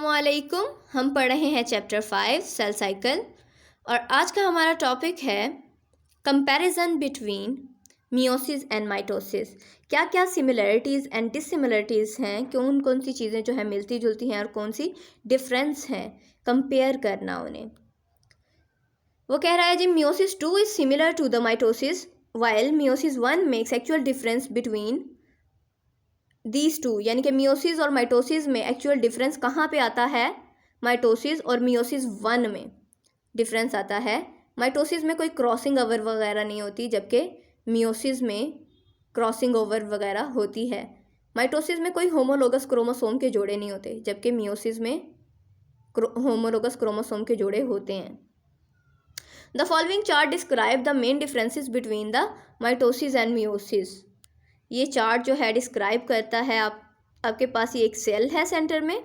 अस्सलामुअलैकुम। हम पढ़ रहे हैं चैप्टर 5 सेल साइकिल और आज का हमारा टॉपिक है comparison between meiosis and mitosis. क्या क्या सिमिलरिटीज़ एंड डिससिमिलरिटीज़ हैं, कौन कौन सी चीज़ें जो है मिलती जुलती हैं और कौन सी डिफरेंस हैं, कंपेयर करना उन्हें। वो कह रहा है जी meiosis 2 is similar to the mitosis while meiosis 1 makes actual difference between these two, यानी कि मियोसिस और माइटोसिस में एक्चुअल डिफरेंस कहाँ पे आता है? माइटोसिस और मियोसिस 1 में डिफरेंस आता है। माइटोसिस में कोई क्रॉसिंग ओवर वगैरह नहीं होती, जबकि मियोसिस में क्रॉसिंग ओवर वगैरह होती है। माइटोसिस में कोई होमोलोगस क्रोमोसोम के जोड़े नहीं होते, जबकि मियोसिस में होमोलोगस क्रोमोसोम के जोड़े होते हैं। The following chart describe the main differences between the mitosis and meiosis. ये चार्ट जो है डिस्क्राइब करता है, आपके पास ये एक सेल है, सेंटर में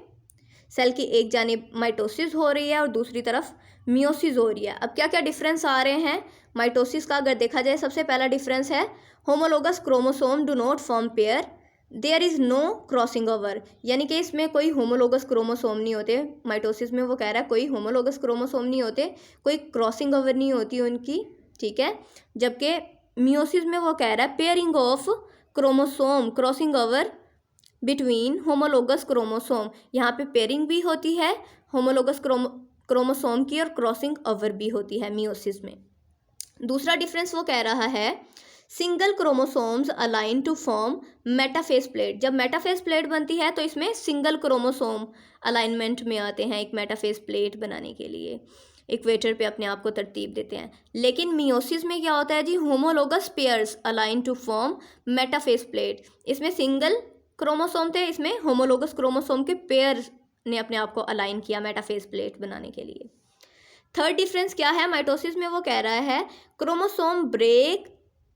सेल की एक जानिब माइटोसिस हो रही है और दूसरी तरफ मियोसिस हो रही है। अब क्या क्या डिफरेंस आ रहे हैं माइटोसिस का? अगर देखा जाए, सबसे पहला डिफरेंस है homologous chromosome do not form pair, there is no crossing over, यानी कि इसमें कोई होमोलोगस क्रोमोसोम नहीं होते। माइटोसिस में वो कह रहा है कोई होमोलोगस क्रोमोसोम नहीं होते, कोई क्रॉसिंग ओवर नहीं होती उनकी, ठीक है। जबकि मियोसिस में वो कह रहा है pairing of chromosome, crossing over between homologous chromosome, यहाँ पे पेयरिंग भी होती है होमोलोगस क्रोमोसोम की और क्रॉसिंग ओवर भी होती है मियोसिस में। दूसरा डिफरेंस वो कह रहा है single chromosomes align to form metaphase plate. जब मेटाफेस प्लेट बनती है तो इसमें सिंगल क्रोमोसोम अलाइनमेंट में आते हैं एक मेटाफेस प्लेट बनाने के लिए, इक्वेटर पे अपने आप को तरतीब देते हैं। लेकिन मियोसिस में क्या होता है जी, homologous pairs align to form metaphase plate. इसमें सिंगल क्रोमोसोम थे, इसमें होमोलोगस क्रोमोसोम के पेयर ने अपने आप को अलाइन किया मेटाफेस प्लेट बनाने के लिए। थर्ड डिफरेंस क्या है माइटोसिस में? वो कह रहा है chromosome break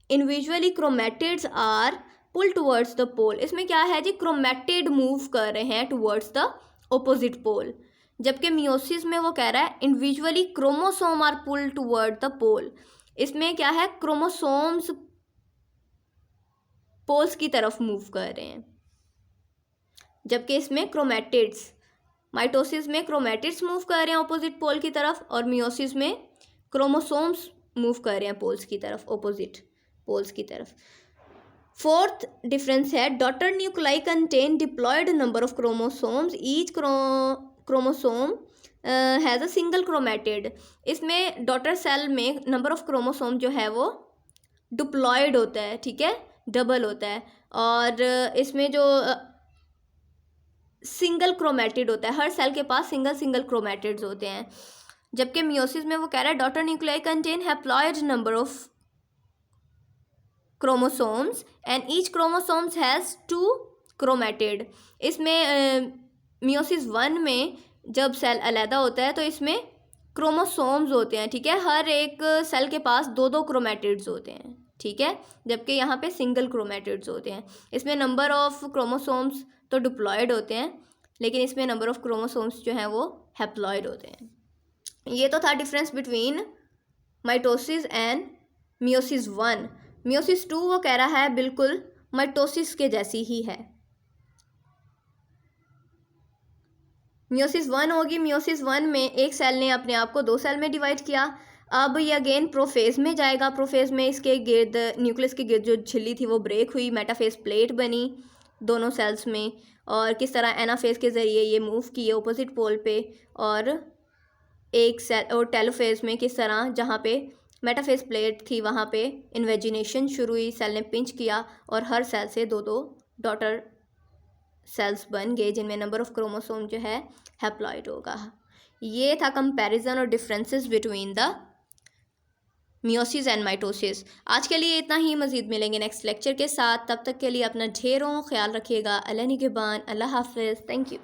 individually, chromatids are pull towards the pole. इसमें क्या है जी, क्रोमैटिड मूव कर रहे हैं टुवर्ड्स द ऑपोजिट पोल, जबकि मियोसिस में वो कह रहा है individually chromosome are pull toward the pole. इसमें क्या है, क्रोमोसोम्स पोल्स की तरफ मूव कर रहे हैं, जबकि इसमें क्रोमैटिड्स, माइटोसिस में क्रोमैटिड्स मूव कर रहे हैं ऑपोजिट पोल की तरफ और मियोसिस में क्रोमोसोम्स मूव कर रहे हैं पोल्स की तरफ, ऑपोजिट पोल्स की तरफ। फोर्थ डिफरेंस है daughter nuclei contain diploid number of chromosomes, each chromosome has a single chromatid. इसमें डॉटर सेल में नंबर ऑफ क्रोमोसोम जो है वो डिप्लॉयड होता है, ठीक है, डबल होता है। और इसमें जो सिंगल क्रोमैटिड होता है, हर सेल के पास सिंगल सिंगल क्रोमैटिड्स होते हैं। जबकि मियोसिस में वो कह रहा है daughter nuclei contain haploid number of chromosomes and each chromosomes has 2 chromatid. इसमें मियोसिस 1 में जब सेल अलहदा होता है तो इसमें क्रोमोसोम्स होते हैं, ठीक है, हर एक सेल के पास 2-2 क्रोमैटिड्स होते हैं, ठीक है, जबकि यहाँ पे सिंगल क्रोमैटिड्स होते हैं। इसमें नंबर ऑफ क्रोमोसोम्स तो डिप्लॉयड होते हैं, लेकिन इसमें नंबर ऑफ क्रोमोसोम्स जो हैं वो हैप्लॉयड होते हैं। ये तो था difference between mitosis and meiosis 1। Meiosis 2 वो कह रहा है बिल्कुल माइटोसिस के जैसी ही है। मियोसिस 1 होगी, मियोसिस 1 में एक सेल ने अपने आप को 2 सेल में डिवाइड किया। अब ये अगेन प्रोफेज में जाएगा, प्रोफेज में इसके गिर्द, न्यूक्लियस के गिर्द जो झिल्ली थी वो ब्रेक हुई, मेटाफेस प्लेट बनी दोनों सेल्स में, और किस तरह एनाफेज के ज़रिए ये मूव किए ऑपोजिट पोल पे, और एक सेल और टेलोफेज में किस तरह जहाँ पे मेटाफेस प्लेट थी वहाँ पे इन्वेजिनेशन शुरू हुई, सेल ने पिंच किया और हर सेल से 2-2 डॉटर सेल्स बन गए जिनमें नंबर ऑफ क्रोमोसोम जो है हैप्लॉयड होगा। ये था कंपैरिजन और differences between the meiosis and mitosis. आज के लिए इतना ही, मज़ीद मिलेंगे नेक्स्ट लेक्चर के साथ। तब तक के लिए अपना ढेरों ख्याल रखिएगा। अल्लाह निगहबान, अल्लाह हाफिज़, थैंक यू।